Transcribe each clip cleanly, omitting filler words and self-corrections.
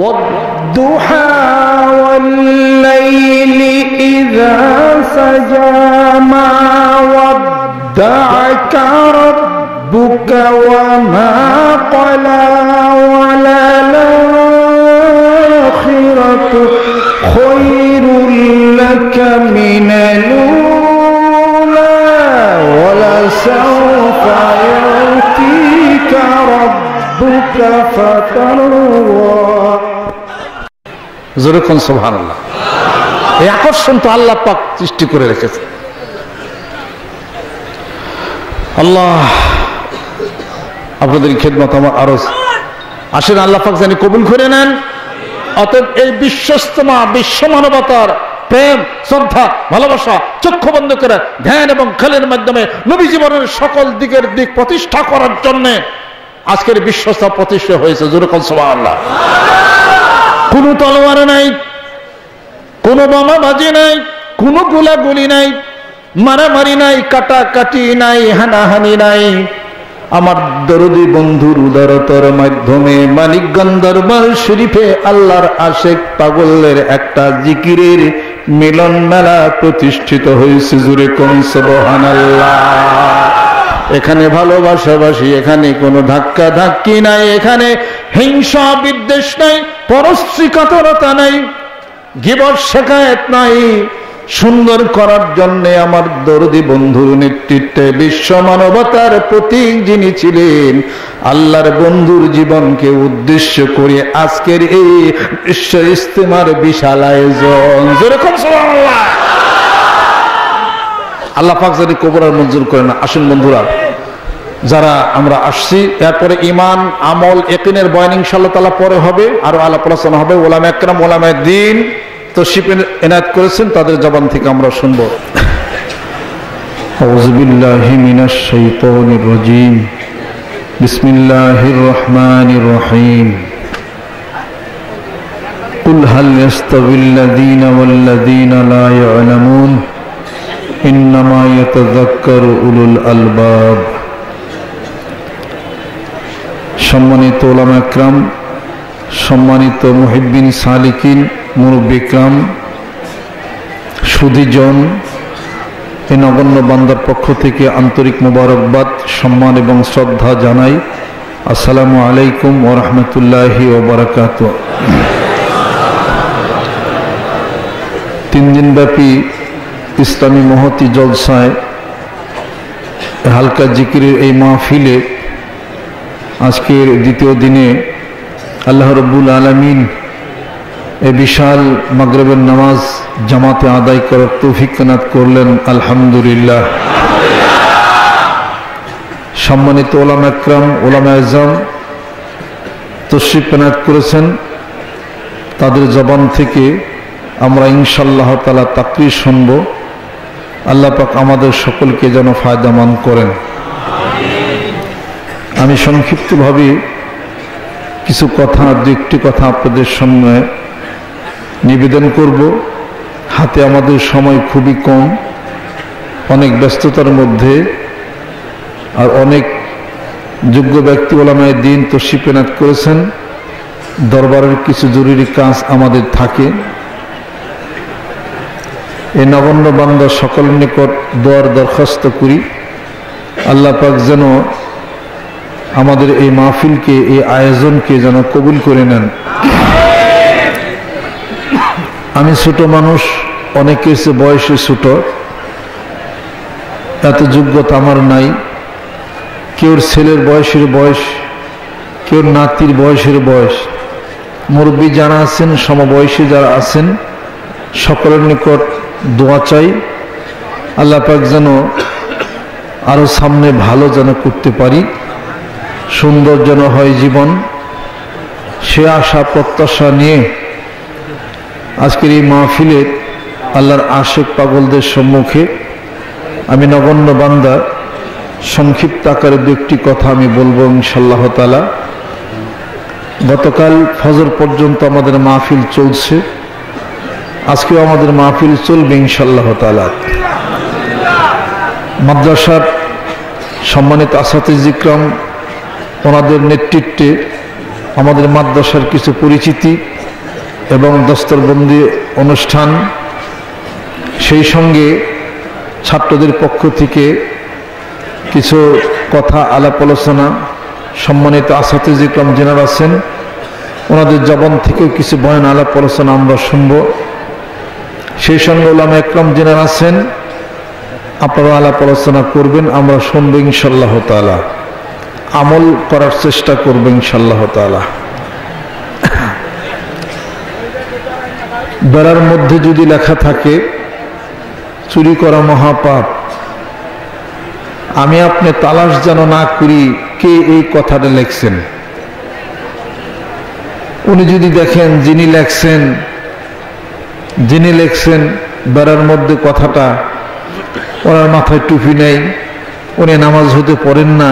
والضحى والليل إذا سجى ما ودعك ربك وما قلى وللآخرة خير لك من الأولى ولسوف يعطيك ربك فترضى জোরেখন সুবহানাল্লাহ। এই আকর্ষণ তো আল্লাহ পাক সৃষ্টি করে রেখেছে। আল্লাহ আপনাদের খেদমত আমার আরজ আসেন, আল্লাহ পাক জানি কবুল করে নেন। অতএব এই বিশ্বস্তমা বিশ্ব মানবতার প্রেম শ্রদ্ধা ভালোবাসা চক্ষু বন্ধ করে ধ্যান এবং খেলের মাধ্যমে নবী জীবনের সকল দিকের দিক প্রতিষ্ঠা করার জন্য আজকের বিশ্বস্ত প্রতিষ্ঠা হয়েছে। যেরকম সুবহানাল্লাহ। কোনো তলোয়ার নাই, কোনো বোমাবাজি নাই, কোনো গোলাগুলি নাই, মারামারি নাই, কাটাকাটি নাই, হানাহানি নাই। আমার দরদি বন্ধুর উদারতার মাধ্যমে মানিকগঞ্জ দরবার শরীফে আল্লাহর আশেক পাগলের একটা জিকিরের মিলন মেলা প্রতিষ্ঠিত হয়েছে। জোরে কোন সুবহানাল্লাহ। এখানে ভালোবাসাবাসি, এখানে কোনো ধাক্কা ধাক্কি নাই, এখানে হিংসা বিদ্বেষ নাই, পরশ্রীকাতরতা নাই, গীবত শেখায়েত নাই। সুন্দর করার জন্য আমার দরদি বন্ধুর নেতৃত্বে বিশ্ব মানবতার প্রতীক যিনি ছিলেন, আল্লাহর বন্ধুর জীবনকে উদ্দেশ্য করে আজকের এই বিশ্ব ইজতেমার বিশাল আয়োজন। যেরকম সুবহানাল্লাহ। আল্লাহ পাক যদি কবুল আর মঞ্জুর করেন। আসুন বন্ধুরা, যারা আমরা আসছি, এরপরে ইমান আমল ইয়াকিনের বয়ান ইনশাআল্লাহ তাআলা পরে হবে, আর আলাপ আলোচনা হবে। ওলামা একরাম ওলামায়ে দ্বীন তশরিফ এনায়েত করেছেন, তাদের জবান থেকে আমরা শুনব। আউযু বিল্লাহি মিনাশ শাইতানির রাজীম। বিসমিল্লাহির রহমানির রহিম। কুল হাল ইয়াস্তাবিল্লাযীনা ওয়াল্লাযীনা লা ইয়ালামুন ইন্নামা ইয়াতাযাক্কারু উলুল আলবাব। সম্মানিত ওলামা একরাম, সম্মানিত মুহিব্বিন সালিকিন, মুরব্বী ইকরাম, সুধীজন, এই নগণ্য বান্দার পক্ষ থেকে আন্তরিক মোবারকবাদ, সম্মান এবং শ্রদ্ধা জানাই। আসসালামু আলাইকুম ওয়া রাহমাতুল্লাহি ওয়া বারাকাতুহু। 3 দিনব্যাপী ইসলামী মহতি জলসায় হালকা জিকিরের এই মাহফিলে আজকের দ্বিতীয় দিনে আল্লাহ রাব্বুল আলামিন এই বিশাল মাগরিবের নামাজ জামাতে আদায় করার তৌফিক এনায়েত করলেন। আলহামদুলিল্লাহ। সম্মানিত ওলামা একরাম ওলামা আযম তশরিফ এনায়েত করেছেন, তাদের জবান থেকে আমরা ইনশাআল্লাহ তাআলা তাকরীর শুনব। আল্লাহ পাক আমাদের সকলকে যেন ফায়দামান করেন। আমি সংক্ষিপ্তভাবে কিছু কথা, একটি কথা আপনাদের সামনে নিবেদন করব। হাতে আমাদের সময় খুবই কম, অনেক ব্যস্ততার মধ্যে, আর অনেক যোগ্য ব্যক্তি ওলামায়ে দ্বীন তশরিফ এনায়েত করেছেন। দরবারের কিছু জরুরি কাজ আমাদের থাকে। এই নগণ্য বান্দা সকলের নিকট দোয়ার দরখাস্ত করি, আল্লাহ পাক যেন আমাদের এই মাহফিলকে, এই আয়োজনকে যেন কবুল করে নেন। আমি ছোট মানুষ, অনেকের চেয়ে বয়সে ছোট, এত যোগ্যতা আমার নাই। কেউর ছেলের বয়সের বয়স, কেউর নাতির বয়সের বয়স। মুরব্বী যারা আছেন, সমবয়সী যারা আছেন, সকলের নিকট দোয়া চাই, আল্লাহ পাক যেন আরো সামনে ভালো যেন করতে পারি, সুন্দর যেন হয় জীবন। সে আশা প্রত্যাশা নিয়ে আজকের এই মাহফিলে আল্লাহর আশেক পাগলদের সম্মুখে আমি নগণ্য বান্দা সংক্ষিপ্ত আকারে 2টি কথা আমি বলবো ইনশাআল্লাহ তাআলা। গতকাল ফজর পর্যন্ত আমাদের মাহফিল চলছে, আজকেও আমাদের মাহফিল চলবে ইনশাআল্লাহ তাআলা। মাদ্রাসার সম্মানিত আসাতিজ ইকরাম, ওনাদের নেতৃত্বে আমাদের মাদ্রাসার কিছু পরিচিতি এবং দস্তরবন্দি অনুষ্ঠান, সেই সঙ্গে ছাত্রদের পক্ষ থেকে কিছু কথা আলাপ আলোচনা, সম্মানিত আসাতিজ ইকরাম যিনারা আছেন ওনাদের জবান থেকেও কিছু বয়ান আলাপ আলোচনা আমরা শুনব। সেই সঙ্গে উলামা ইকরাম যিনারা আছেন আপনারা আলাপ আলোচনা করবেন, আমরা শুনবো ইনশাআল্লাহ তাআলা, আমল করার চেষ্টা করবো ইনশাআল্লাহ তাআলা। বেড়ার মধ্যে যদি লেখা থাকে চুরি করা মহাপাপ, আমি আপনি তালাশ যেন না করি কে এই কথাটা লেখছেন। উনি যদি দেখেন যিনি লেখছেন বেড়ার মধ্যে কথাটা, ওনার মাথায় টুপি নেই, উনি নামাজ হতে পড়েন না,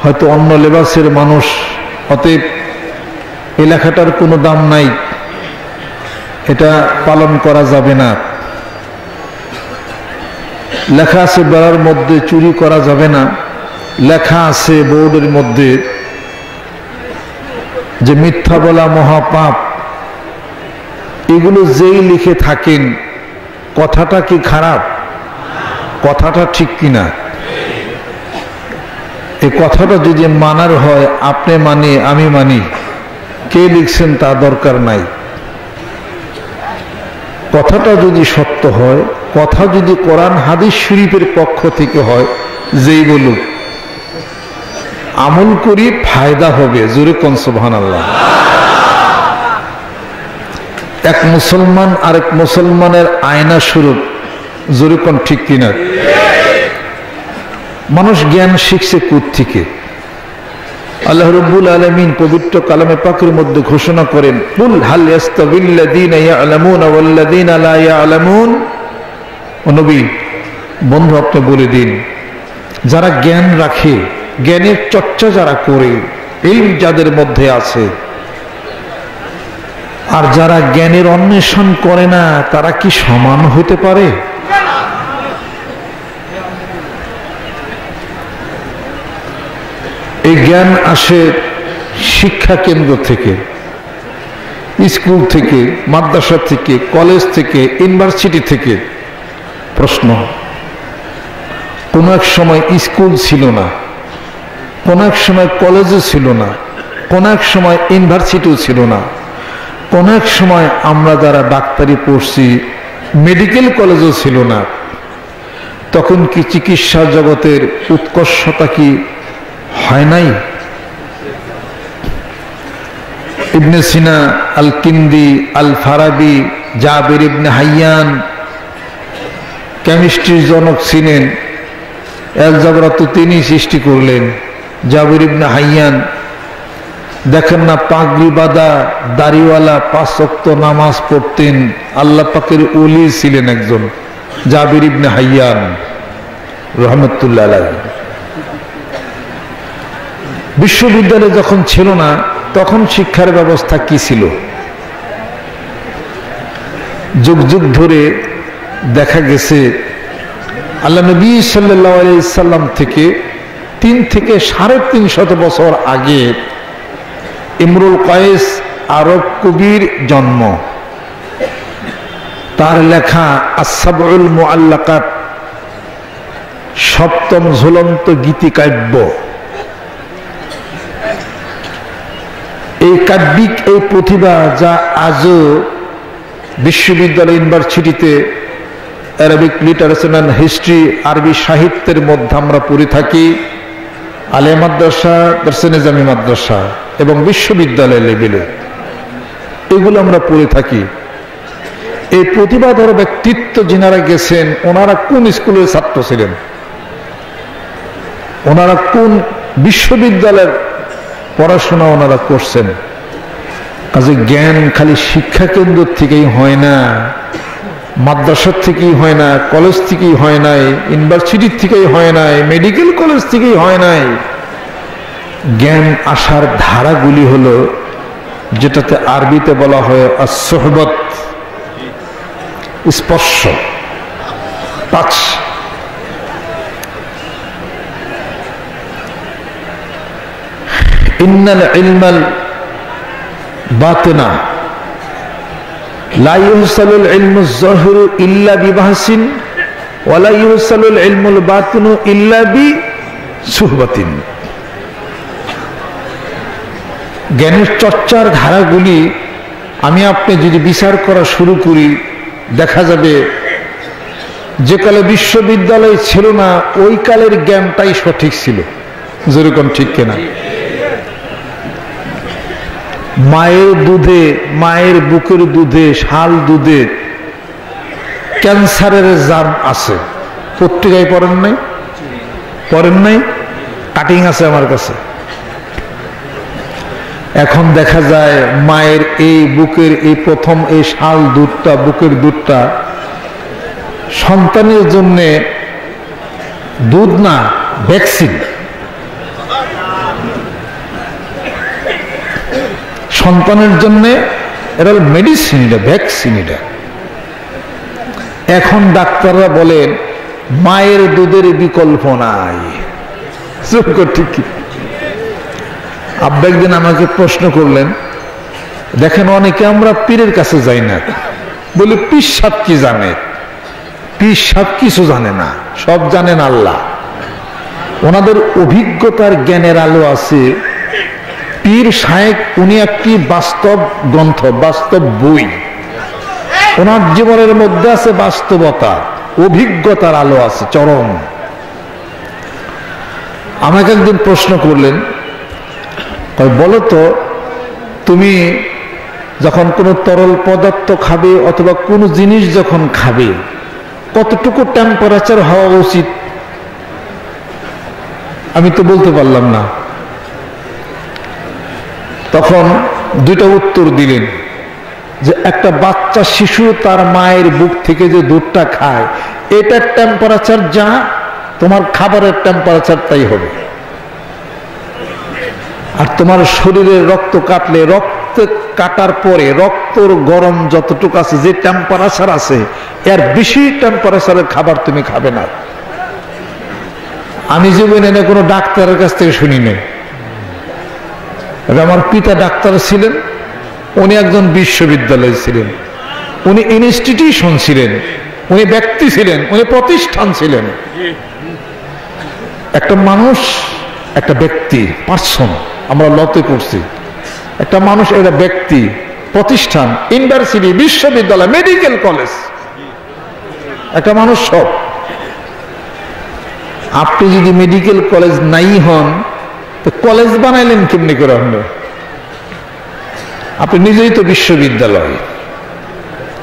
হয়তো অন্য লেবাসের মানুষ, অতএব এই লেখাটার কোনো দাম নাই, এটা পালন করা যাবে না। লেখা আছে বেড়ার মধ্যে চুরি করা যাবে না, লেখা আছে বোর্ডের মধ্যে যে মিথ্যা বলা মহাপাপ। এগুলো যেই লিখে থাকেন কথাটা কি খারাপ? কথাটা ঠিক কিনা? এই কথাটা যদি মানার হয় আপনি মানি আমি মানি, কে লিখছেন তা দরকার নাই। কথাটা যদি সত্য হয়, কথা যদি কোরআন হাদিস শরীফের পক্ষ থেকে হয়, যেই বলুক আমল করি ফায়দা হবে। জোরে কোন সুবহানাল্লাহ। এক মুসলমান আরেক মুসলমানের আয়না স্বরূপ। জোরে কোন ঠিক কিনা? মানুষ জ্ঞান শিখছে কোত্থেকে? আল্লাহ রাব্বুল আলামিন পবিত্র কালামে পাকের মধ্যে ঘোষণা করেন, কুল হাল ইয়াস্তাবিল্লাযীনা ইয়ালামুনা ওয়াল্লাযীনা লা ইয়ালামুন। ও নবী, বন্ধু আপনি বলে দিন, যারা জ্ঞান রাখে, জ্ঞানের চর্চা যারা করে, ইলম যাদের মধ্যে আছে, আর যারা জ্ঞানের অন্বেষণ করে না, তারা কি সমান হতে পারে? এই জ্ঞান আসে শিক্ষা কেন্দ্র থেকে, স্কুল থেকে, মাদ্রাসা থেকে, কলেজ থেকে, ইউনিভার্সিটি থেকে। প্রশ্ন, কোন এক সময় স্কুল ছিল না, কোন এক সময় কলেজও ছিল না, কোন এক সময় ইউনিভার্সিটিও ছিল না, কোন এক সময় আমরা যারা ডাক্তারি পড়ছি মেডিকেল কলেজও ছিল না। তখন কি চিকিৎসা জগতের উৎকর্ষতা কি হয় নাই? ইবনে সিনা, আল কিন্দি, আল ফারাবি, জাবির ইবনে হাইয়ান কেমিস্ট্রির জনক ছিলেন, অ্যালজাবরা তো তিনি সৃষ্টি করলেন। জাবির ইবনে হাইয়ান দেখেন না, পাগড়ি বাঁধা, দাড়িওয়ালা, 5 ওয়াক্ত নামাজ পড়তেন, আল্লাহ পাকের ওলি ছিলেন একজন, জাবির ইবনে হাইয়ান রাহমাতুল্লাহ আলাইহি। বিশ্ববিদ্যালয় যখন ছিল না, তখন শিক্ষার ব্যবস্থা কি ছিল? যুগ যুগ ধরে দেখা গেছে আল্লাহ নবী সাল্লাল্লাহু আলাইহি সাল্লাম থেকে 3 থেকে 350 বছর আগে ইমরুল কায়েস আরব কবির জন্ম। তার লেখা আস-সাবউল মুআল্লাকাত, 7ম ঝুলন্ত গীতিকাব্য। এই কাব্যিক এই প্রতিভা যা আজও বিশ্ববিদ্যালয়, ইউনিভার্সিটিতে আরবিক লিটারেচার অ্যান্ড হিস্ট্রি, আরবি সাহিত্যের মধ্যে আমরা পড়ে থাকি, আলিয়া মাদ্রাসা, দারসে নিজামি মাদ্রাসা এবং বিশ্ববিদ্যালয় লেভেলে এগুলো আমরা পড়ে থাকি। এই প্রতিভাধর ব্যক্তিত্ব যিনারা গেছেন, ওনারা কোন স্কুলের ছাত্র ছিলেন? ওনারা কোন বিশ্ববিদ্যালয়ের পড়াশোনা ওনারা করছেন? কাজে জ্ঞান খালি শিক্ষা কেন্দ্র থেকেই হয় না, মাদ্রাসার থেকেই হয় না, কলেজ থেকেই হয় নাই, ইউনিভার্সিটি থেকেই হয় নাই, মেডিকেল কলেজ থেকেই হয় নাই। জ্ঞান আসার ধারাগুলি হলো যেটাতে আরবিতে বলা হয় আস-সুহবত, স্পর্শ, টাচ। ইন্নাল ইলমাল বাতিনা, লা ইউহসালুল ইলমুজ যাহিরু ইল্লা বিবাহসিন ওয়া লা ইউহসালুল ইলমুল বাতিনু ইল্লা বিসুহবাতিন। জ্ঞানের চর্চার ধারাগুলি আমি আপনি যদি বিচার করা শুরু করি, দেখা যাবে যে কালে বিশ্ববিদ্যালয় ছিল না ওই কালের জ্ঞানটাই সঠিক ছিল। যেরকম ঠিক কিনা? মায়ের দুধে, মায়ের বুকের দুধে, শাল দুধে ক্যান্সারের জার্ম আছে। পত্রিকায় পড়েন নাই? পড়েন নাই? কাটিং আছে আমার কাছে। এখন দেখা যায় মায়ের এই বুকের এই প্রথম এই শাল দুধটা, বুকের দুধটা সন্তানের জন্য দুধ না, ভ্যাকসিন। সন্তানের জন্য এটা মেডিসিন, এটা ভ্যাকসিন। এটা এখন ডাক্তাররা বলেন মায়ের দুধের বিকল্প নাই। ঠিক। আব্বা একদিন আমাকে প্রশ্ন করলেন, দেখেন অনেকে আমরা পীরের কাছে যাই না, বলি পীর সাহেব কি জানে? পীর সাহেব কিছু জানে না, সব জানেন আল্লাহ। ওনাদের অভিজ্ঞতার জ্ঞানের আলো আছে। পীর সাহেব উনি একটি বাস্তব গ্রন্থ, বাস্তব বই। ওনার জীবনের মধ্যে আছে বাস্তবতা, অভিজ্ঞতার আলো আছে চরম। আমাকে একদিন প্রশ্ন করলেন, বলো তো তুমি যখন কোনো তরল পদার্থ খাবে অথবা কোনো জিনিস যখন খাবে কতটুকু টেম্পারেচার হওয়া উচিত? আমি তো বলতে পারলাম না। তখন দুইটা উত্তর দিলেন যে একটা বাচ্চা শিশু তার মায়ের বুক থেকে যে দুধটা খায় এটার টেম্পারেচার যা, তোমার খাবারের টেম্পারেচার তাই হবে। আর তোমার শরীরে রক্ত কাটলে রক্ত কাটার পরে রক্তর গরম যতটুকু আছে, যে টেম্পারেচার আছে এর বেশি টেম্পারেচারের খাবার তুমি খাবে না। আমি জীবনে এনে কোনো ডাক্তারের কাছ থেকে শুনি নাই। আমার পিতা ডাক্তার ছিলেন, উনি একজন বিশ্ববিদ্যালয় ছিলেন, উনি ইনস্টিটিউশন ছিলেন, উনি ব্যক্তি ছিলেন, উনি প্রতিষ্ঠান ছিলেন। একটা মানুষ, একটা ব্যক্তি, পার্সন, আমরা লতে করছি। একটা মানুষ, একটা ব্যক্তি, প্রতিষ্ঠান, ইউনিভার্সিটি, বিশ্ববিদ্যালয়, মেডিকেল কলেজ, একটা মানুষ সব। আপনি যদি মেডিকেল কলেজ নাই হন তো কলেজ বানাইলেন কেমনি করে? আপনি নিজেই তো বিশ্ববিদ্যালয়,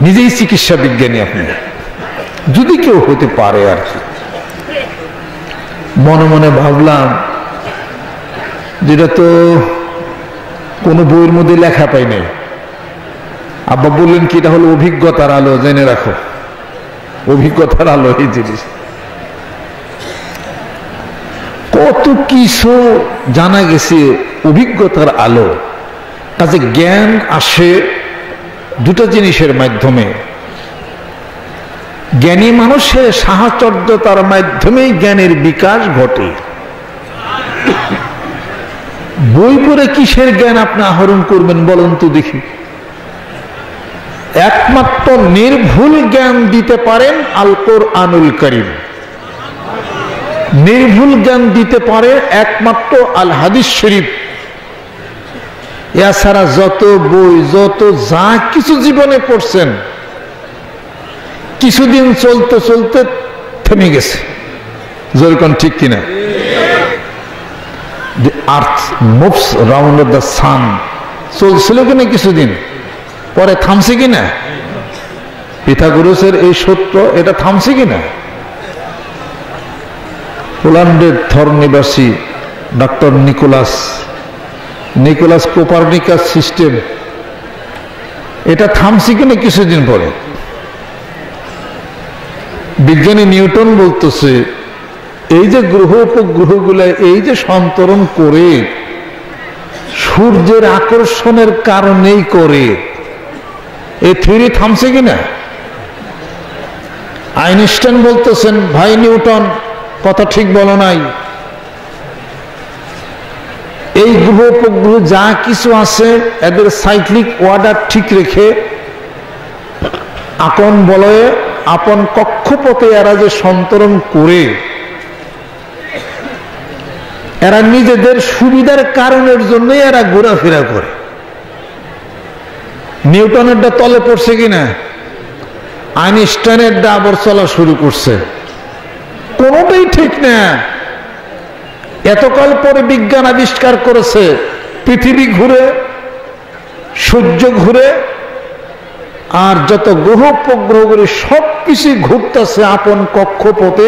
নিজেই চিকিৎসা বিজ্ঞানী আপনি, যদি কেউ হতে পারে আর কি। মনে মনে ভাবলাম যেটা তো কোনো বইয়ের মধ্যে লেখা পাই নাই। আব্বা বললেন কি, এটা হলো অভিজ্ঞতার আলো, জেনে রাখো, অভিজ্ঞতার আলো এই জিনিস। কত কিছু জানা গেছে অভিজ্ঞতার আলো। কাজে জ্ঞান আসে দুটো জিনিসের মাধ্যমে। জ্ঞানী মানুষের সাহচর্যতার মাধ্যমেই জ্ঞানের বিকাশ ঘটে। বই পড়ে কিসের জ্ঞান আপনি আহরণ করবেন বলেন তো দেখি? একমাত্র নির্ভুল জ্ঞান দিতে পারেন আল কোরআনুল কারীম। নির্ভুল জ্ঞান দিতে পারে একমাত্র আল হাদিস শরীফ। এছাড়া যত বই, যত যা কিছু জীবনে পড়ছেন, কিছুদিন চলতে চলতে থেমে গেছে। যেরকম ঠিক কিনা? The earth moves round the sun চলছিল কিনা কিছুদিন, পরে থামছে কিনা? পিথাগোরাসের এই সূত্র, এটা থামছে কিনা? পোল্যান্ডের থর নিবাসী ডক্টর নিকোলাস কোপারনিকাস সিস্টেম, এটা থামছে কিনা কিছুদিন পরে? বিজ্ঞানী নিউটন বলতেছে এই যে গ্রহ উপগ্রহগুলো এই যে সন্তরণ করে সূর্যের আকর্ষণের কারণেই করে, এই থিওরি থামছে কিনা? আইনস্টাইন বলতেছেন ভাই নিউটন কথা ঠিক বলো নাই। এই গ্রহ উপগ্রহ যা কিছু আছে এদের সাইক্লিক অর্ডার ঠিক রেখে আপন বলয়ে আপন কক্ষপথে এরা যে সন্তরণ করে, এরা নিজেদের সুবিধার কারণের জন্যই এরা ঘোরাফেরা করে। নিউটনেরটা তলে পড়ছে কিনা, আইনস্টাইনের দা আবার চলা শুরু করছে, কোনোটাই ঠিক না। এতকাল পরে বিজ্ঞান আবিষ্কার করেছে পৃথিবী ঘুরে, সূর্য ঘুরে, আর যত গ্রহ উপগ্রহগুলি সবকিছু ঘুরতেছে আপন কক্ষপথে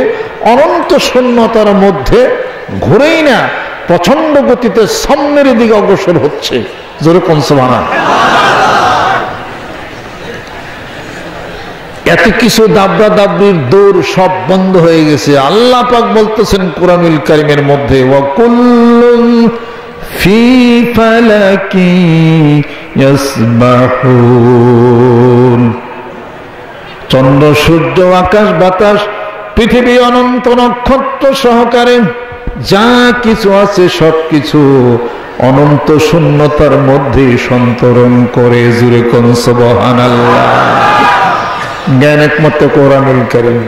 অনন্ত শূন্যতার মধ্যে, ঘুরেই না প্রচন্ড গতিতে সামনের দিকে অগ্রসর হচ্ছে। জোরে কোন সুবহানাল্লাহ। এত কিছু দাবরা দাবরির দৌড় সব বন্ধ হয়ে গেছে। আল্লাহ পাক বলতেছেন কোরআনুল কারীমের মধ্যে, ওয়া কুল্লুন ফি ফালাকি ইয়াসবাহুন। চন্দ্র সূর্য আকাশ বাতাস পৃথিবী অনন্ত নক্ষত্র সহকারে যা কিছু আছে সবকিছু অনন্ত শূন্যতার মধ্যে সন্তরণ করে। জুরে কোন সুবহানাল্লাহ। জ্ঞান একমাত্র কোরআনুল কারীম,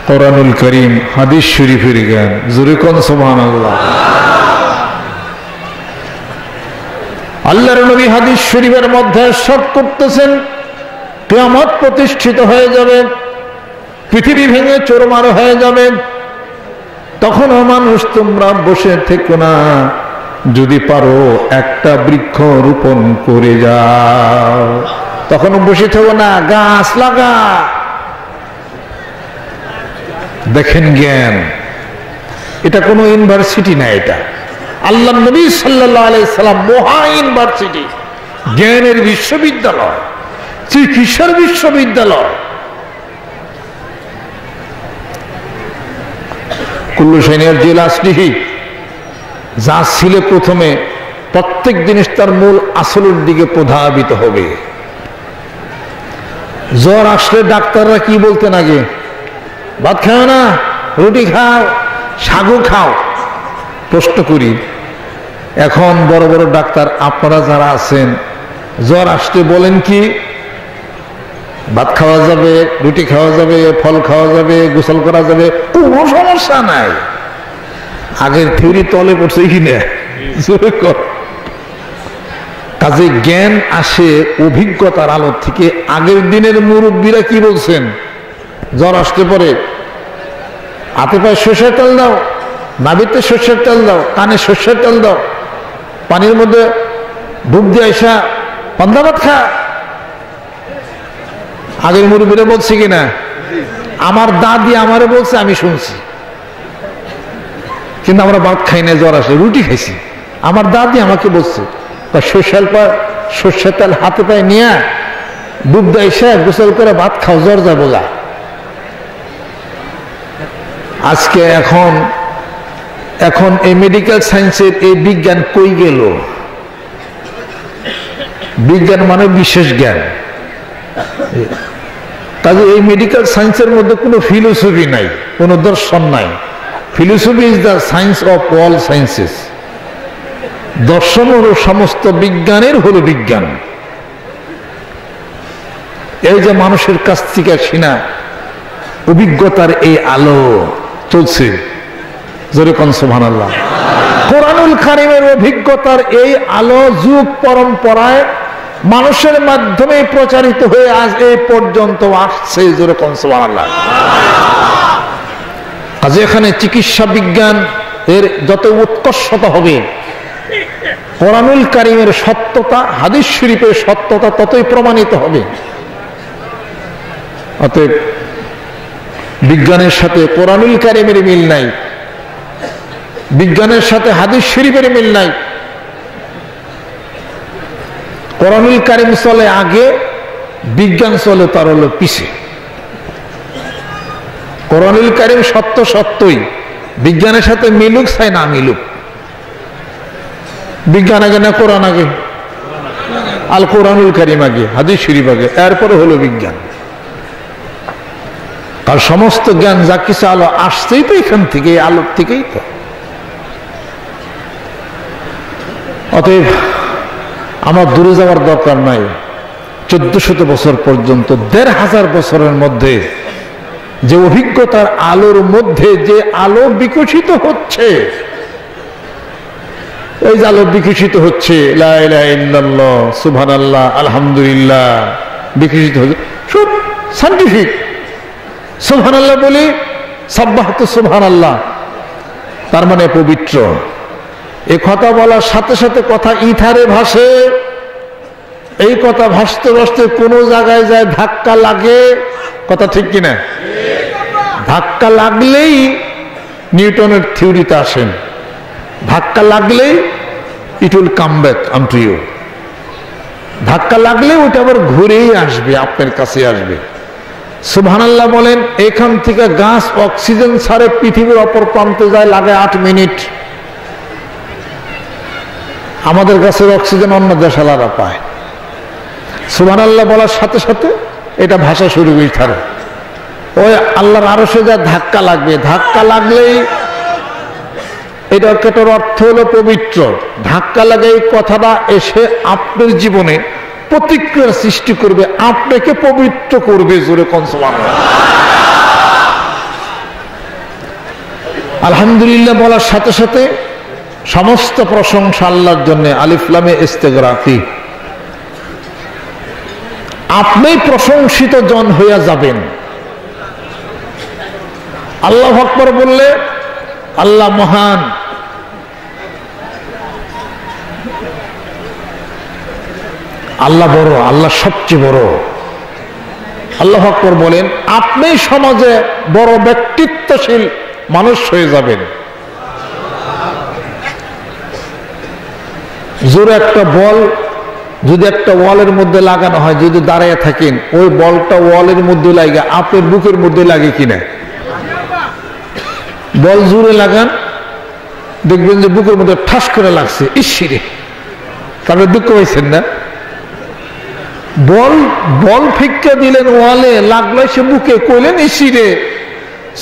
কোরআনুল কারীম হাদিস শরীফের জ্ঞান। জুরে কোন সুবহানাল্লাহ। আল্লাহর নবী হাদিস শরীফের মধ্যে ইরশাদ করতেছেন, কিয়ামত প্রতিষ্ঠিত হয়ে যাবে, পৃথিবী ভেঙে চুরমার হয়ে যাবে, তখনও মানুষ তোমরা বসে থেকো না, যদি পারো একটা বৃক্ষ রোপণ করে যাও। তখনও বসে থেকো না, গাছ লাগা। দেখেন জ্ঞান, এটা কোনো ইউনিভার্সিটি না, এটা আল্লাহ নবী সাল্লাল্লাহু আলাইহি সাল্লাম মহা ইউনিভার্সিটি, জ্ঞানের বিশ্ববিদ্যালয়, চিকিৎসার বিশ্ববিদ্যালয়। কুল্লু শাইইন জিলা আসলিহি, যা ছিল প্রথমে প্রত্যেক জিনিস তার মূল আসলের দিকে প্রধাবিত হবে। জ্বর আসলে ডাক্তাররা কি বলতেন আগে? ভাত খাও না, রুটি খাও, সাগু খাও। প্রশ্ন করি, এখন বড় বড় ডাক্তার আপনারা যারা আছেন, জ্বর আসলে বলেন কি? ভাত খাওয়া যাবে, রুটি খাওয়া যাবে, ফল খাওয়া যাবে, গোসল করা যাবে, কোনো সমস্যা নাই। আগের থিওরি তলে পড়ছে কি না? কাজে জ্ঞান আসে অভিজ্ঞতার আলো থেকে। আগের দিনের মুরব্বীরা কি বলছেন? জ্বর আসতে পরে হাতে পায়ে সর্ষের তেল দাও, নাভিতে সর্ষের তেল দাও, কানে সর্ষের তেল দাও, পানির মধ্যে ডুব দিয়ে আসা পান্তা ভাত খা। আগের মুরব্বীরা বলছে কিনা? আমার দাদি আমারে বলছে, আমি শুনছি, কিন্তু আমরা ভাত খাই না, জ্বর আসে রুটি খাইছি। আমার দাদি আমাকে বলছে, সর্ষের তেল হাতে পায়ে নিয়ে ডুব দিয়ে এসে গোসল করে ভাত খাও, জ্বর যাবো গা। আজকে এখন এই মেডিকেল সায়েন্সের এই বিজ্ঞান কই গেল? বিজ্ঞান মানে বিশেষ জ্ঞান। কাজে এই মেডিকেল সায়েন্সের মধ্যে কোনো ফিলোসফি নাই, কোনো দর্শন নাই। Philosophy is the science of all sciences. দর্শন হলো সমস্ত বিজ্ঞানের হলো বিজ্ঞান। এই যে মানুষের কাছ থেকে শোনা অভিজ্ঞতার এই আলো চলছে, জোরে কোন সুবহানাল্লাহ। কোরআনুল কারীমের অভিজ্ঞতার এই আলো যুগ পরম্পরায় মানুষের মাধ্যমে প্রচারিত হয়ে আজ এই পর্যন্ত আসছে, জোরে কোন সুবহানাল্লাহ। আজ এখানে চিকিৎসা বিজ্ঞান এর যত উৎকর্ষতা হবে, কোরআনুল কারীমের সত্যতা, হাদিস শরীফের সত্যতা ততই প্রমাণিত হবে। অতএব বিজ্ঞানের সাথে কোরআনুল কারীমের মিল নাই, বিজ্ঞানের সাথে হাদিস শরীফের মিল নাই। কোরআনুল কারীম চলে আগে, বিজ্ঞান চলে তার হলো পিছে। কোরআনুল কারীম সত্য সত্যই, বিজ্ঞানের সাথে মিলুক চাই না মিলুক। বিজ্ঞান আগে না কোরআন আগে? আল কোরআনুল কারীম আগে, হাদিস শরীফ আগে, এরপরে হলো বিজ্ঞান। আর সমস্ত জ্ঞান যা কিছু আলো আসছেই তো এখান থেকে, আলোর থেকেই তো। অতএব আমার দূরে যাওয়ার দরকার নাই। 1400 বছর পর্যন্ত 1500 বছরের মধ্যে যে অভিজ্ঞতার আলোর মধ্যে যে আলো বিকশিত হচ্ছে, এই যে আলো বিকশিত হচ্ছে, লা ইলাহা ইল্লাল্লাহ, সুবহানাল্লাহ, আলহামদুলিল্লাহ, বিকশিত হচ্ছে সব সায়েন্টিফিক। সুবহানাল্লাহ বলি, সাব্বাহতু সুবহানাল্লাহ, তার মানে পবিত্র। এই কথা বলার সাথে সাথে কথা ইথারে ভাসে। এই কথা ভাসতে ভাসতে কোনো জায়গায় যায় ধাক্কা লাগে, কথা ঠিক কিনা? ধাক্কা লাগলেই নিউটনের থিওরিতে আসেন, ধাক্কা লাগলেই it will come back unto you. ধাক্কা লাগলে ওইটা আবার ঘুরেই আসবে, আপনার কাছে আসবে। সুবহানাল্লাহ বলেন, এখান থেকে গাছ অক্সিজেন ছাড়ে পৃথিবীর অপর প্রান্তে যায় লাগে 8 মিনিট। আমাদের গাছের অক্সিজেন অন্য দেশালারা পায়। সুবহানাল্লাহ বলার সাথে সাথে এটা ভাষা শুরু হয়ে থাকে। ওই আল্লাহর আরশে যা ধাক্কা লাগবে, ধাক্কা লাগলেই এটার অর্থ হলো পবিত্র। ধাক্কা লাগে এই কথাটা এসে আপনার জীবনে প্রতিক্রিয়া সৃষ্টি করবে, আপনাকে পবিত্র করবে। জোরে কোন সুবহানাল্লাহ। আলহামদুলিল্লাহ বলার সাথে সাথে সমস্ত প্রশংসা আল্লাহর জন্য। আলিফ লামে ইস্তেগরাকি, আপনি প্রশংসিত জন হইয়া যাবেন। আল্লাহু আকবার বললে আল্লাহ মহান, আল্লাহ বড়, আল্লাহ সবচেয়ে বড়। আল্লাহু আকবার বলেন, আপনি সমাজে বড় ব্যক্তিত্বশীল মানুষ হয়ে যাবেন। জোরে একটা বল যদি একটা ওয়ালের মধ্যে লাগানো হয়, যদি দাঁড়িয়ে থাকেন, ওই বলটা ওয়ালের মধ্যে লাগে, আপনার বুকের মধ্যে লাগে কিনা? বল জোরে লাগান, দেখবেন যে বুকের মধ্যে ঠাস করে লাগছে, ইসিরে, তারপরে দুঃখ পাইছেন না? বল ফিক্কা দিলেন ওয়ালে, লাগলো সে বুকে, কইলেন ইসিরে।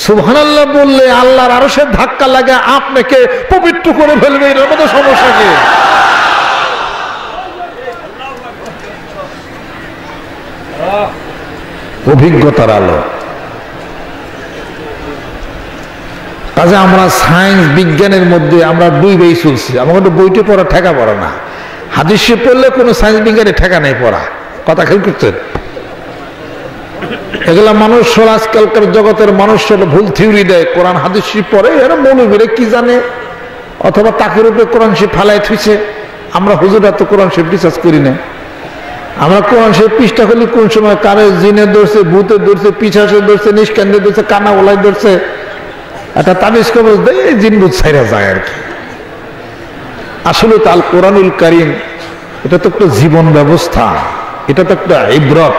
সুবহানাল্লাহ বললে আল্লাহর আরশের ধাক্কা লাগে, আপনাকে পবিত্র করে ফেলবে। এর মধ্যে সমস্যা কি? অভিজ্ঞতার আলো। কাজে আমরা সায়েন্স বিজ্ঞানের মধ্যে আমরা ডুবেই চলছি। আমাকে তো বইটি পড়া ঠেকা পড়া না, হাদিস পড়লে কোনো সায়েন্স বিজ্ঞানের ঠেকা নেই পড়া। কথা খেয়াল করতেন? এগুলা মানুষ আজকালকার জগতের মানুষ ভুল থিওরি দেয়, কোরআন হাদিস পড়ে, এরা মৌলবীরা কি জানে, অথবা তাকের উপরে কোরআন শরীফ ফালাই থুইছে। আমরা হুজুরা তো কোরআন শরীফ রিসার্চ করি না। আমরা কোরআন শরীফ পৃষ্ঠা খুলি, কোন সময় কারে জিনে ধরছে, ভূতে ধরছে, পিছাসে ধরছে, নিষ্কান্দে ধরছে, কানা ওলাই ধরছে, একটা তাবিজ কবজ দেয়, জিন ভূত ছাইরা যায় আর কি। আসলে তো আল কোরআনুল কারীম এটা তো একটা জীবন ব্যবস্থা, এটা তো একটা ইবরত,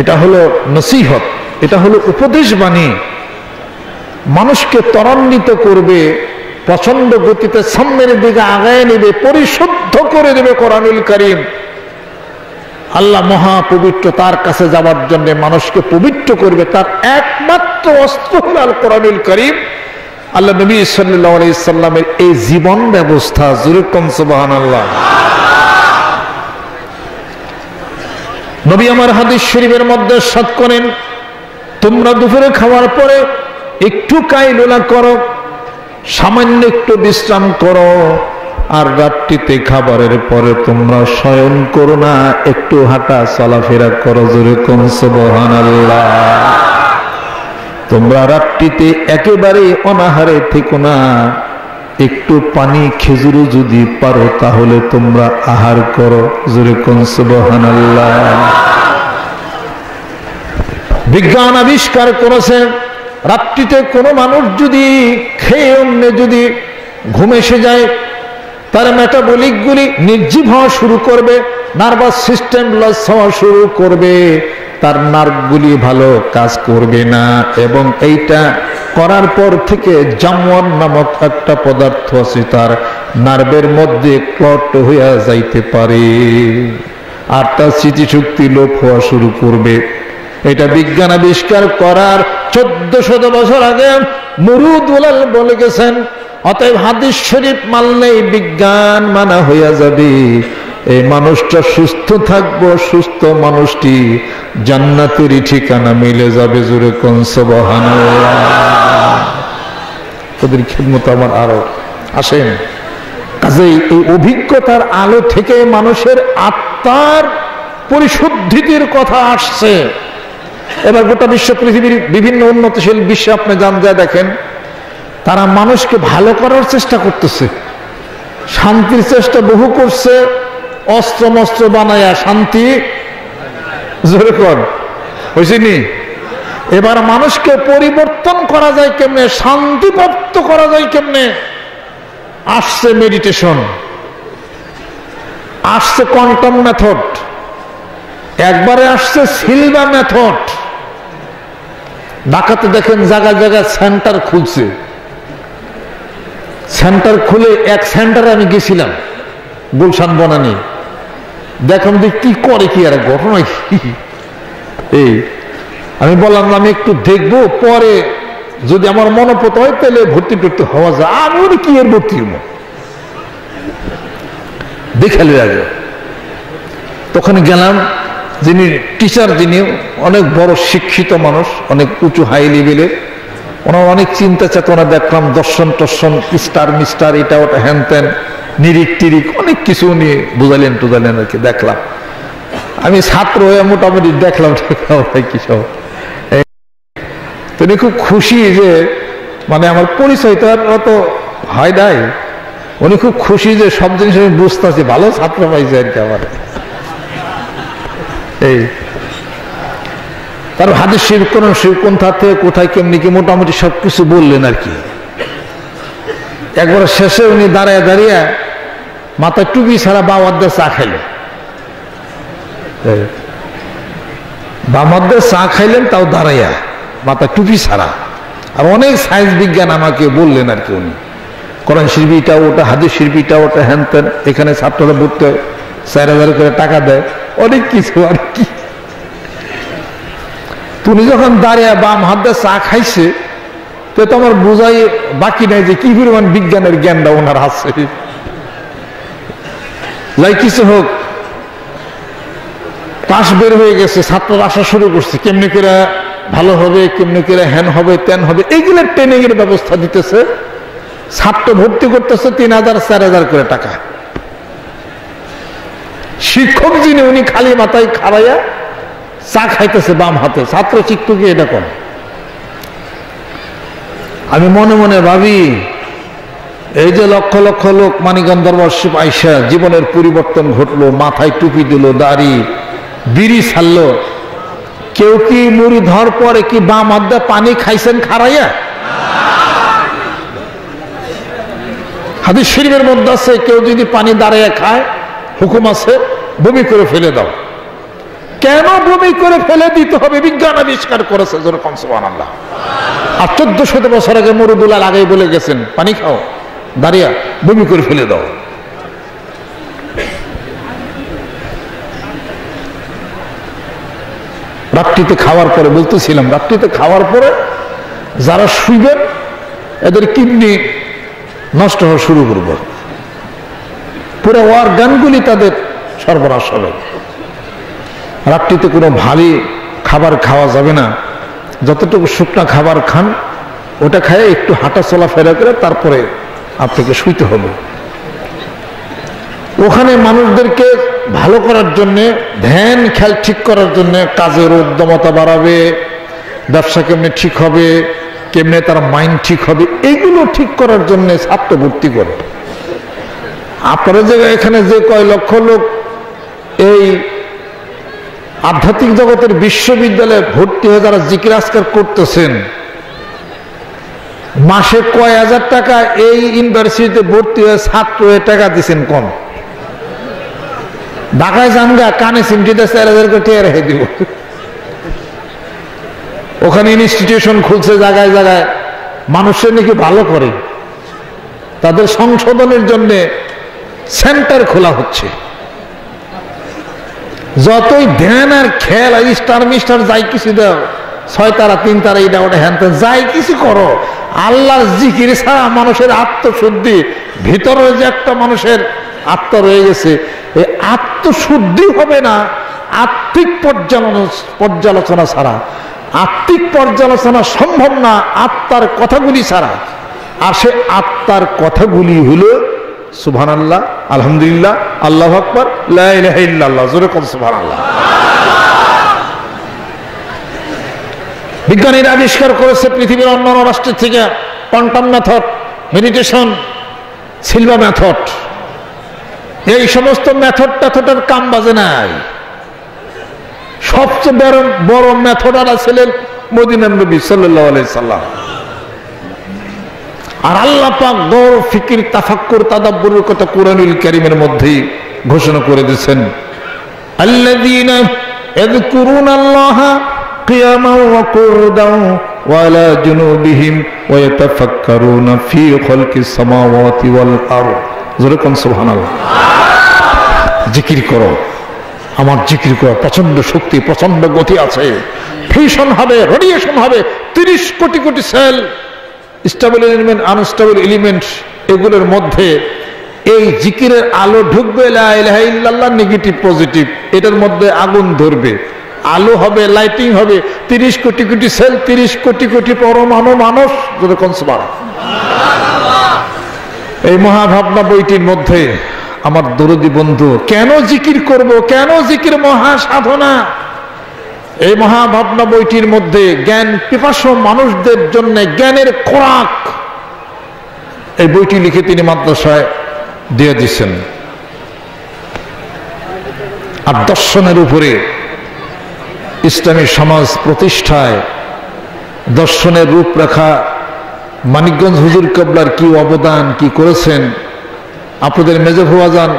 এটা হলো নসিহত, এটা হলো উপদেশ বাণী। মানুষকে ত্বরান্বিত করবে, প্রচন্ড গতিতে সামনের দিকে আগায় নেবে, পরিশুদ্ধ করে দেবে কোরআনুল কারীম। আল্লাহ মহা পবিত্র, তার কাছে যাওয়ার জন্য মানুষকে পবিত্র করবে, তার একমাত্র অস্ত্র হল আল কোরআনুল কারীম। আল্লাহ নবী সাল্লাল্লাহু আলাইহি সাল্লামের এই জীবন ব্যবস্থা। জোরে কোন সুবহানাল্লাহ। নবী আমার হাদিস শরীফের মধ্যে ইরশাদ করেন, তোমরা দুপুরে খাওয়ার পরে একটু কাইলুলা করো, সামান্য একটু বিশ্রাম করো, আর রাত্রিতে খাবারের পরে তোমরা শয়ন করো না, একটু হাঁটা চলাফেরা করো। জোরে কোন সুবহানাল্লাহ। তোমরা রাত্রিতে একেবারে অনাহারে থেকো না, একটু পানি খেজুরও যদি পারো তাহলে তোমরা আহার করো। জোরে কোন সুবহানাল্লাহ। বিজ্ঞান আবিষ্কার করেছে, রাত্রিতে কোনো মানুষ যদি খেয়ে অন্য যদি ঘুম এসে যায়, তার মেটাবলিক গুলি নির্জীব হওয়া শুরু করবে, নার্ভাস সিস্টেম লস হওয়া শুরু করবে, তার নার্ভগুলি ভালো কাজ করবে না, এবং এইটা করার পর থেকে জামওয়ান নামক একটা পদার্থ আছে, তার নার্ভের মধ্যে ক্লট হইয়া যাইতে পারে, আর তার স্মৃতিশক্তি লোপ হওয়া শুরু করবে। এটা বিজ্ঞান আবিষ্কার করার 1400 বছর আগে মুরুদ উলাল বলে গেছেন, অতএব হাদিস শরীফ মানলেই বিজ্ঞান মানা হইয়া যাবে। এই মানুষটা সুস্থ থাকবো, সুস্থ মানুষটি জান্নাতেরই ঠিকানা মিলে যাবে। জোরে কোন সুবহানাল্লাহ। ওদের খিদমত আমার আরো আসেন। কাজেই এই অভিজ্ঞতার আলো থেকে মানুষের আত্মার পরিশুদ্ধির কথা আসছে। এবার গোটা বিশ্ব, পৃথিবীর বিভিন্ন উন্নতশীল বিশ্বে আপনি যান, যা দেখেন তারা মানুষকে ভালো করার চেষ্টা করতেছে, শান্তির চেষ্টা বহু করছে, অস্ত্র মস্ত্র বানায়া শান্তি জোরে কর হয়েছেনি। এবার মানুষকে পরিবর্তন করা যায় কেমনে, শান্তিপ্রাপ্ত করা যায় কেমনে, আসছে মেডিটেশন, আসছে কোয়ান্টাম মেথড, একবারে আসছে সিলভা মেথড। ঢাকাতে দেখেন জায়গায় জায়গায় সেন্টার খুলছে। সেন্টার খুলে এক সেন্টারে আমি গেছিলাম, গুলশান বনানী, দেখলাম যে কি করে, কি আর ঘটনা কি। এই আমি বললাম আমি একটু দেখবো, পরে যদি আমার মনোপত হয় তাহলে ভর্তি টর্তি হওয়া যায়। আমি কি এর ভর্তি হবো দেখালে আগে। তখন গেলাম, যিনি টিচার, যিনি অনেক বড় শিক্ষিত মানুষ, অনেক উঁচু হাই লেভেলের, ওনার অনেক চিন্তা চেতনা দেখলাম, দর্শন টর্শন, স্টার মিস্টার, এটা ওটা হ্যান ত্যান, নিরিক টিরিক অনেক কিছু নিয়ে বুঝালেন টুজালেন আর কি দেখলাম। আমি ছাত্র হয়ে মোটামুটি দেখলাম কি সব। তিনি খুব খুশি যে মানে আমার পরিচয় তো আর অত হয় নাই, উনি খুব খুশি যে সব জিনিস আমি বুঝতেছি, ভালো ছাত্র পাইছে আর কি আমার। এই তার হাদিস শরীফ, কোরআন শরীফ কোন থেকে কোথায় কেমনি কি মোটামুটি সবকিছু বললেন আর কি। একবার শেষে উনি দাঁড়ায় দাঁড়িয়ে মাথায় টুপি ছাড়া বামাদ্দে চা খাইলেন, বামাদ্দে চা খাইলেন, তাও দাঁড়াইয়া মাথায় টুপি ছাড়া। আর অনেক সায়েন্স বিজ্ঞান আমাকে বললেন আর কি উনি, কোরআন শরীফ এটা ওটা, হাদিস শরীফ এটা ওটা, হ্যান ত্যান, এখানে ছাত্ররা ভর্তি 4,000 করে টাকা দেয়, অনেক কিছু আর কি। তুমি যখন দাঁড়িয়ে বাম হাত দিয়ে চা খাইছে, তো আমার বোঝাই বাকি নাই যে কি পরিমাণ বিজ্ঞানের জ্ঞানটা ওনার আছে। যাই কিছু হোক, পাশ বের হয়ে গেছে, ছাত্ররা আসা শুরু করছে, কেমনি করে ভালো হবে, কেমনি করে হ্যান হবে, ত্যান হবে, এইগুলোর ট্রেনিং এর ব্যবস্থা দিতেছে। ছাত্র ভর্তি করতেছে 3,000 4,000 করে টাকা। শিক্ষক যিনি, উনি খালি মাথায় খাড়াইয়া চা খাইতেছে বাম হাতে, ছাত্র শিক্ষক এটা করে। আমি মনে মনে ভাবি, এই যে লক্ষ লক্ষ লোক মানিকগঞ্জ দরবার শরীফ আইসা জীবনের পরিবর্তন ঘটলো, মাথায় টুপি দিল, দাড়ি বিড়ি ছাড়লো, কেউ কি মুড়ি ধর পরে কি বাম হাত দিয়ে পানি খাইছেন খাড়াইয়া? হাদিস শরীফের মধ্যে আছে, কেউ যদি পানি দাঁড়াইয়া খায়, হুকুম আছে বমি করে ফেলে দাও। কেন বমি করে ফেলে দিতে হবে? বিজ্ঞান আবিষ্কার করেছে, যেরকম সুবহানাল্লাহ। আর 1400 বছর আগে মরুদুলাল আগেই বলে গেছেন, পানি খাও দাঁড়িয়া, বমি করে ফেলে দাও। রাত্রিতে খাওয়ার পরে, বলতেছিলাম রাত্রিতে খাওয়ার পরে যারা শুইবেন এদের কিডনি নষ্ট হওয়া শুরু করবে, পুরো অর্গানগুলি তাদের সর্বনাশ হবে। রাত্রিতে কোনো ভারী খাবার খাওয়া যাবে না, যতটুকু শুকনা খাবার খান ওটা খায় একটু হাঁটা চলাফেরা করে তারপরে আপনাকে শুইতে হবে। ওখানে মানুষদেরকে ভালো করার জন্যে, ধ্যান খেয়াল ঠিক করার জন্য, কাজের উদ্যমতা বাড়াবে, ব্যবসা কেমনে ঠিক হবে, কেমনে তার মাইন্ড ঠিক হবে, এইগুলো ঠিক করার জন্য ছাত্র ভর্তি করে। আপনারা যে এখানে যে কয় লক্ষ লোক এই আধ্যাত্মিক জগতের বিশ্ববিদ্যালয়ে ভর্তি হয়ে যারা জিকির আজকার করতেছেন, মাসে কয় হাজার টাকা এই ইউনিভার্সিটিতে ভর্তি হয়ে ছাত্র টাকা দিচ্ছেন কম। ঢাকায় জানগা কানে সিমটিতে 4,000 করে টিয়া রেখে দিব। ওখানে ইনস্টিটিউশন খুলছে জায়গায় জায়গায়, মানুষের নাকি ভালো করে, তাদের সংশোধনের জন্য সেন্টার খোলা হচ্ছে। যতই ধ্যান আর খেয়াল আর স্টার মিস্টার যাই কিছু দাও, 6 তারা 3 তারা এটা ওটা হ্যান যাই কিছু করো, আল্লাহর জিকির ছাড়া মানুষের আত্মশুদ্ধি, ভিতরে যে একটা মানুষের আত্মা রয়ে গেছে, এই আত্মশুদ্ধি হবে না আত্মিক পর্যালোচনা ছাড়া। আত্মিক পর্যালোচনা সম্ভব না আত্মার কথাগুলি ছাড়া। আর সে আত্মার কথাগুলি হলো সুবহানাল্লাহ, আলহামদুলিল্লাহ, আল্লাহু আকবার, লা ইলাহা ইল্লাল্লাহ। জোরে কোন সুবহানাল্লাহ। বিজ্ঞানীরা আবিষ্কার করেছে পৃথিবীর অন্যান্য রাষ্ট্রের থেকে quantum method, meditation, Silva method, এই সমস্ত মেথডের কাম বাজে নাই। সবচেয়ে বড় মেথড ছিলেন মদিনার নবী সাল্লাল্লাহু আলাইহি সাল্লাম। আর আল্লাহ পাক গৌর ফিকির তাফাক্কুর তাদাব্বুরের কথা কোরআনুল কারীমের মধ্যেই ঘোষণা করে দিয়েছেন, আল্লাযীনা ইয়াযকুরুনাল্লাহা কিয়ামান ওয়া কুউদান ওয়া আলা জুনুবিহিম ওয়া ইয়াতাফাক্কারুনা ফি খালকিস সামাওয়াতি ওয়াল আরদ। জোরে কোন সুবহানাল্লাহ। জিকির করো, আমার জিকির করা প্রচন্ড শক্তি, প্রচন্ড গতি আছে। ফিউশন হবে, রেডিয়েশন হবে, 30 কোটি কোটি cell, stable element, unstable element, এগুলোর মধ্যে এই জিকিরের আলো ঢুকবে, লা ইলাহা ইল্লাল্লাহ, নেগেটিভ পজিটিভ, এটার মধ্যে আগুন ধরবে, আলো হবে, লাইটিং হবে, 30 কোটি কোটি সেল, 30 কোটি কোটি পরমাণু মানুষ। যেরকম সুবহানাল্লাহ। এই মহাভাবনা বইটির মধ্যে আমার দরদি বন্ধু, কেন জিকির করব, কেন জিকির মহা সাধনা, এই মহাভাবনা বইটির মধ্যে জ্ঞান পিপাসু মানুষদের জন্য জ্ঞানের খোরাক, এই বইটি লিখে তিনি মাদ্রাসায় দিয়ে দিচ্ছেন। আর দর্শনের উপরে ইসলামী সমাজ প্রতিষ্ঠায় দর্শনের রূপরেখা মানিকগঞ্জ হুজুর কেবলার কি অবদান, কি করেছেন। আপনাদের মেজর হুয়াজান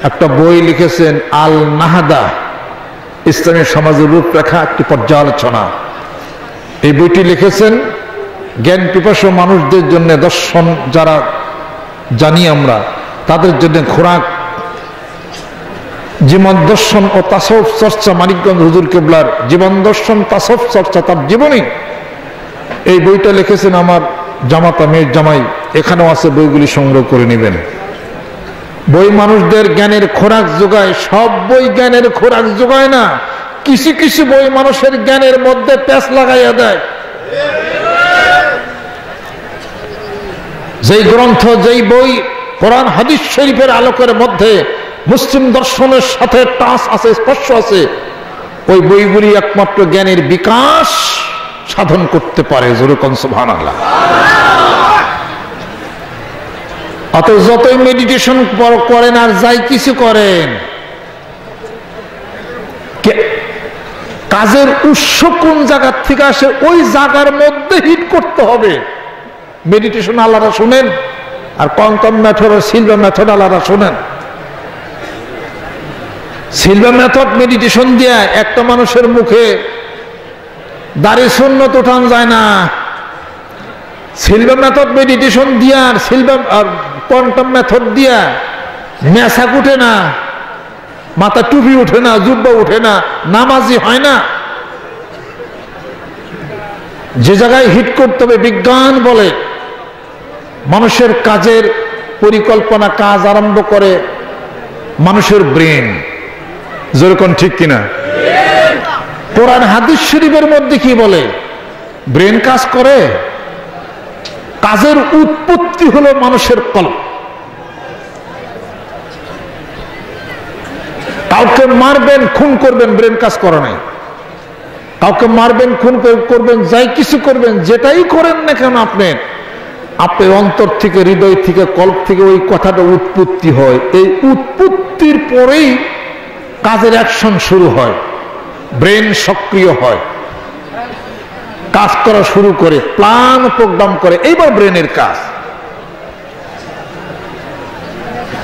একটা বই লিখেছেন, আল নাহাদা, ইসলামী সমাজের রূপরেখা, একটি পর্যালোচনা। এই বইটি লিখেছেন জ্ঞান পিপাসু মানুষদের জন্য, দর্শন যারা জানি আমরা তাদের জন্য খোরাক। জীবন দর্শন ও তাসওয়ুফ চর্চা, মানিকগঞ্জ হুজুর কেবলার জীবন দর্শন তাসওয়ুফ চর্চা, তার জীবনী। এই বইটা লিখেছেন আমার জামাতা মেয়ের জামাই, এখানেও আছে, বইগুলি সংগ্রহ করে নেবেন। বই মানুষদের জ্ঞানের খোরাক যোগায়, সব বই জ্ঞানের খোরাক যোগায় না, কিছু কিছু বই মানুষের জ্ঞানের মধ্যে প্যাঁচ লাগাইয়া দেয়। যেই গ্রন্থ, যেই বই কোরআন হাদিস শরীফের আলোকের মধ্যে মুসলিম দর্শনের সাথে টাচ আছে, স্পর্শ আছে, ওই বইগুলি একমাত্র জ্ঞানের বিকাশ সাধন করতে পারে। জোরে কোন সুবহানাল্লাহ। অত যতই মেডিটেশন করেন আর যাই কিছু করেন, কাজের উৎস কোন জায়গা থেকে আসে, ওই জায়গার মধ্যে হিট করতে হবে। মেডিটেশন আলাদা শুনেন, আর কোয়ান্টাম মেথড, সিলভা মেথড আলাদা শুনেন। সিলভা মেথড মেডিটেশন দিয়ে একটা মানুষের মুখে দাড়ি সুন্নত উঠান যায় না। সিলভা মেথড মেডিটেশন দিয়া, সিলভা আর কোয়ান্টাম মেথড দিয়া মেসাক উঠে না, মাথা টুপি উঠে না, জুব্বা উঠে না, নামাজি হয় না। যে জায়গায় হিট করতে হবে, বিজ্ঞান বলে মানুষের কাজের পরিকল্পনা, কাজ আরম্ভ করে মানুষের ব্রেন। যেরকম ঠিক কিনা? কোরআন হাদিস শরীফের মধ্যে কি বলে? ব্রেন কাজ করে। কাজের উৎপত্তি হলো মানুষের কলব। কাউকে মারবেন, খুন করবেন, ব্রেন কাজ করে নাই। কাউকে মারবেন, খুন করবেন, যাই কিছু করবেন, যেটাই করেন না কেন আপনার অন্তর থেকে, হৃদয় থেকে, কল্প থেকে ওই কথাটা উৎপত্তি হয়। এই উৎপত্তির পরেই কাজের অ্যাকশন শুরু হয়, ব্রেন সক্রিয় হয়, কাজ করা শুরু করে, প্ল্যান প্রোগ্রাম করে, এইবার ব্রেনের কাজ।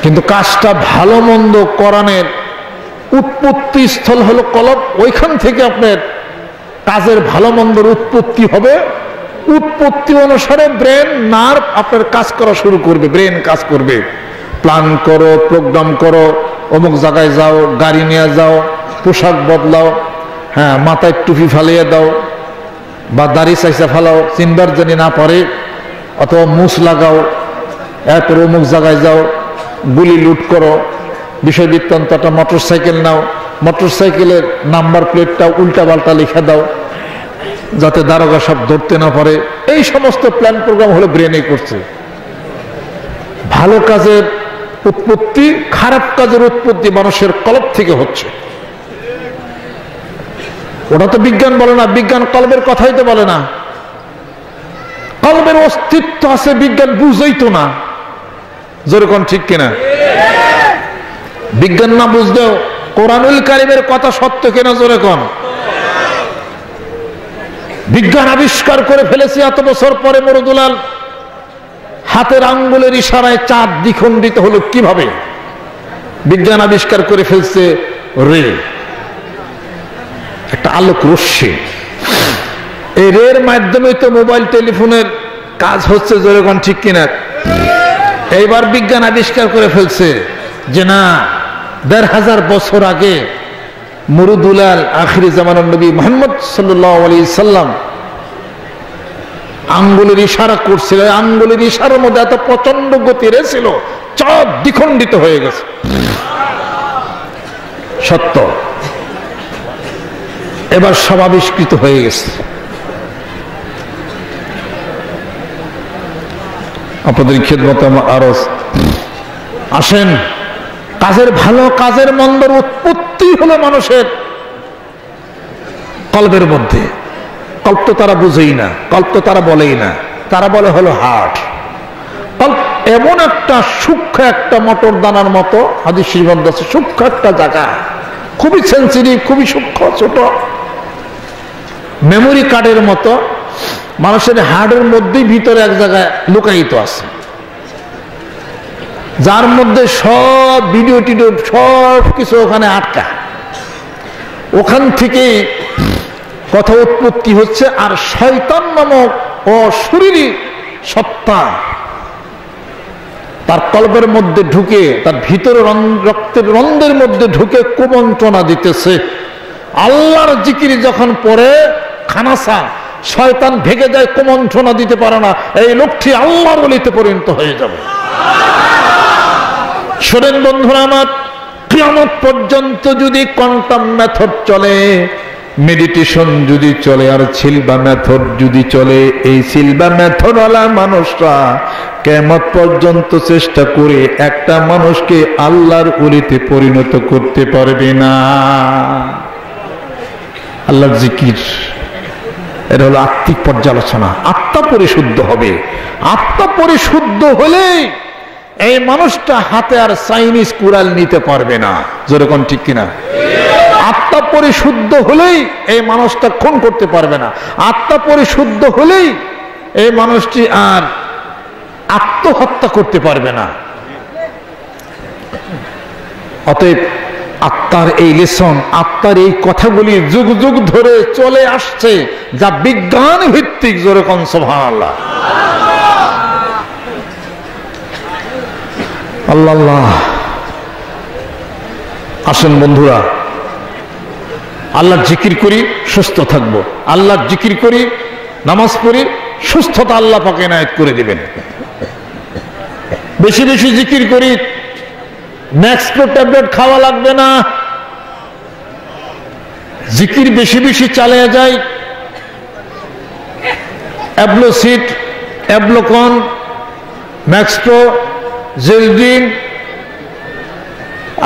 কিন্তু কাজটা ভালো মন্দ করানোর উৎপত্তি স্থল হলো কলব। ওইখান থেকে আপনার কাজের ভালো মন্দর উৎপত্তি হবে। উৎপত্তি অনুসারে ব্রেন, নার্ভ আপনার কাজ করা শুরু করবে, ব্রেন কাজ করবে। প্ল্যান করো, প্রোগ্রাম করো, অমুক জায়গায় যাও, গাড়ি নিয়ে যাও, পোশাক বদলাও, হ্যাঁ মাথায় টুপি ফালিয়ে দাও, বা দাড়ি চাইসা ফালাও, চিনবার জানি না পারে, অথবা মুস লাগাও, এরপর অমুক জায়গায় যাও, গুলি লুট করো, বিষয় বৃত্তান্ত একটা মোটর সাইকেল নাও, মোটর সাইকেলের নাম্বার প্লেটটা উল্টা পাল্টা লিখে দাও যাতে দারোগা সব ধরতে না পারে। এই সমস্ত প্ল্যান প্রোগ্রাম হলো ব্রেনে করছে। ভালো কাজের উৎপত্তি, খারাপ কাজের উৎপত্তি মানুষের কলব থেকে হচ্ছে। ওটা তো বিজ্ঞান বলে না, বিজ্ঞান কলবের কথাই তো বলে না। কলবের অস্তিত্ব আছে, বিজ্ঞান বুঝেই তো না। যেরকম ঠিক কিনা? বিজ্ঞান না বুঝলেও কোরআনুল কারীমের কথা সত্য কিনা? যেরকম বিজ্ঞান আবিষ্কার করে ফেলেছে এত বছর পরে, মরুদুলাল হাতের আঙ্গুলের ইশারায় চাঁদ দ্বিখণ্ডিত হলো কিভাবে? বিজ্ঞান আবিষ্কার করে ফেলছে রে, একটা আলোক রশ্মি। এই রের মাধ্যমে তো মোবাইল টেলিফোনের কাজ হচ্ছে। যেরকম ঠিক কিনা? এইবার বিজ্ঞান আবিষ্কার করে ফেলছে যে না, ১৫০০ বছর আগে মুরুদুলাল আখিরি জামানার নবী মুহাম্মদ সাল্লাল্লাহু আলাইহি সাল্লাম আঙ্গুলের ইশারা করছিল। আঙ্গুলের ইশারার মধ্যে এত প্রচন্ড গতি ছিল, চাঁদ দ্বিখণ্ডিত হয়ে গেছে। সত্য, এবার সব আবিষ্কৃত হয়ে গেছে। আপনাদের খেদমতে আমার আরজ। আসেন, কাজের ভালো কাজের মন্দর উৎপত্তি হলো মানুষের কলবের মধ্যে। কল্প তো তারা বুঝেই না, কল্প তো তারা বলেই না, তারা বলে হলো হার্ট। কল্প এমন একটা সূক্ষ্ম, একটা মটর দানার মতো, হাদিস শরীফে আছে, সূক্ষ্ম একটা জায়গা, খুবই সেনসিটিভ, খুবই সূক্ষ্ম, ছোট মেমোরি কার্ডের মতো। মানুষের হার্টের মধ্যেই ভিতরে এক জায়গায় লুকায়িত আছে, যার মধ্যে সব ভিডিও টিডিও সব কিছু ওখানে আটকা। ওখান থেকে কথা উৎপত্তি হচ্ছে। আর শয়তান নামক অশরীরী সত্তা তার কলবের মধ্যে ঢুকে, তার ভিতরে রক্তের রন্ধ্রের মধ্যে ঢুকে কুমন্ত্রণা দিতেছে। আল্লাহর জিকির যখন পড়ে খানাসা, শয়তান ভেগে যায়, কুমন্ত্রণা দিতে পারে না। এই লোকটি আল্লাহর ওলিতে পরিণত হয়ে যাবে। শোনেন বন্ধুরা আমার, কিয়ামত পর্যন্ত যদি কোয়ান্টাম মেথড চলে, মেডিটেশন যদি চলে, আর সিলভা মেথড যদি চলে, এই সিলভা মেথড ওয়ালা মানুষরা কিয়ামত পর্যন্ত চেষ্টা করে একটা মানুষকে আল্লাহর ওলিতে পরিণত করতে পারবে না। আল্লাহর জিকির, এটা হলো আত্মিক পর্যালোচনা। আত্মা পরিশুদ্ধ হবে। আত্মা পরিশুদ্ধ হলে এই মানুষটা হাতে আর চাইনিজ কুড়াল নিতে পারবে না। যেরকম ঠিক কিনা? আত্মা পরিশুদ্ধ হলেই এই মানুষটা খুন করতে পারবে না। আত্মা পরিশুদ্ধ হলেই এই মানুষটি আর আত্মহত্যা করতে পারবে না। অতএব আত্মার এই লেসন, আত্মার এই কথাগুলি যুগ যুগ ধরে চলে আসছে, যা বিজ্ঞান ভিত্তিক। যেরকম সুবহানাল্লাহ, আল্লাহ আল্লাহ। আসেন বন্ধুরা, আল্লাহর জিকির করি, সুস্থ থাকবো। আল্লাহর জিকির করি, নামাজ পড়ি, সুস্থতা আল্লাহ পাক এনায়েত করে দিবেন। বেশি বেশি জিকির করি, ম্যাক্সপ্রো ট্যাবলেট খাওয়া লাগবে না। জিকির বেশি বেশি চালিয়ে যায়। অ্যাবলোসিট, অ্যাবলোকন, ম্যাক্সপ্রো, জেলডিন,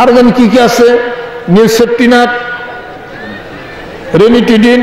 আর কি কি আছে, নিউসেপ্টিনার, রেনিটিডিন,